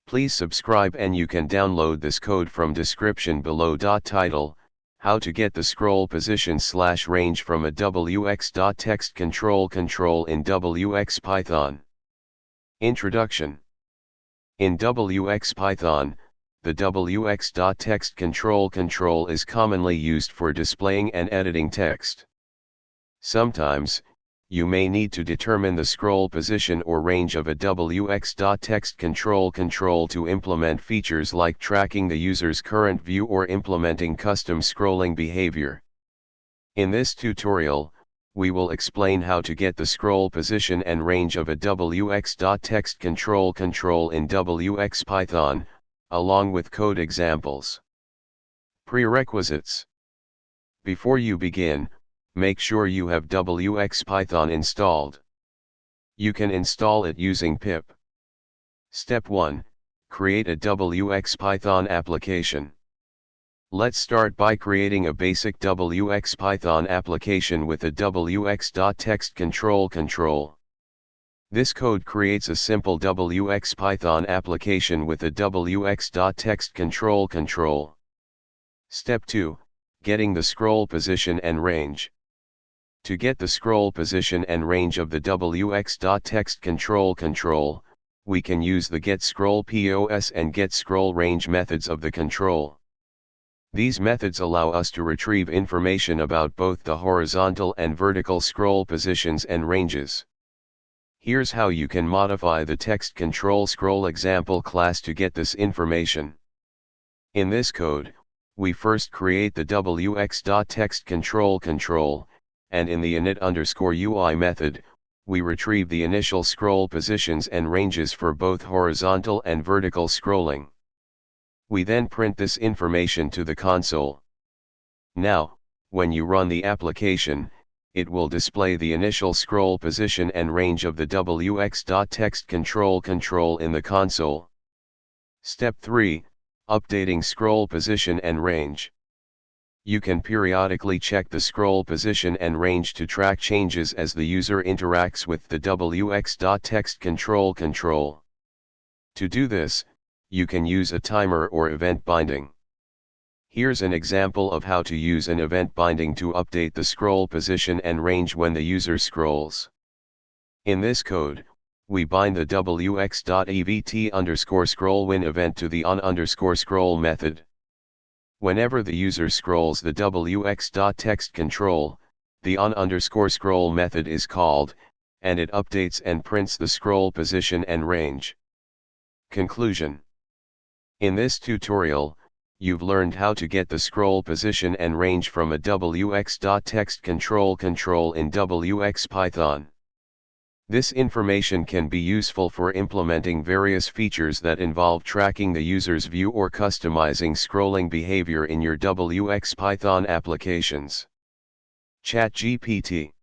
Please subscribe and you can download this code from description below. Title: How to get the scroll position / range from a wx.textCtrl control in wxPython. Introduction. In wxPython, the wx.textCtrl control is commonly used for displaying and editing text. Sometimes, you may need to determine the scroll position or range of a wx.textCtrl control to implement features like tracking the user's current view or implementing custom scrolling behavior. In this tutorial, we will explain how to get the scroll position and range of a wx.textCtrl control in wxPython, along with code examples. Prerequisites. Before you begin, make sure you have wxPython installed. You can install it using pip. Step 1. Create a wxPython application. Let's start by creating a basic wxPython application with a wx.textCtrl control. This code creates a simple wxPython application with a wx.textCtrl control. Step 2. Getting the scroll position and range. To get the scroll position and range of the wx.textCtrl control, we can use the getScrollPos and getScrollRange methods of the control. These methods allow us to retrieve information about both the horizontal and vertical scroll positions and ranges. Here's how you can modify the TextCtrl scroll example class to get this information. In this code, we first create the wx.textCtrl control, and in the init_UI method, we retrieve the initial scroll positions and ranges for both horizontal and vertical scrolling. We then print this information to the console. Now, when you run the application, it will display the initial scroll position and range of the wx.textCtrl control in the console. Step 3. Updating scroll position and range. You can periodically check the scroll position and range to track changes as the user interacts with the wx.textCtrl control. To do this, you can use a timer or event binding. Here's an example of how to use an event binding to update the scroll position and range when the user scrolls. In this code, we bind the wx.evt_scrollWin event to the on_scroll method. Whenever the user scrolls the wx.textCtrl, the on_scroll method is called, and it updates and prints the scroll position and range. Conclusion. In this tutorial, you've learned how to get the scroll position and range from a wx.textCtrl control in wxPython. This information can be useful for implementing various features that involve tracking the user's view or customizing scrolling behavior in your wxPython applications. ChatGPT.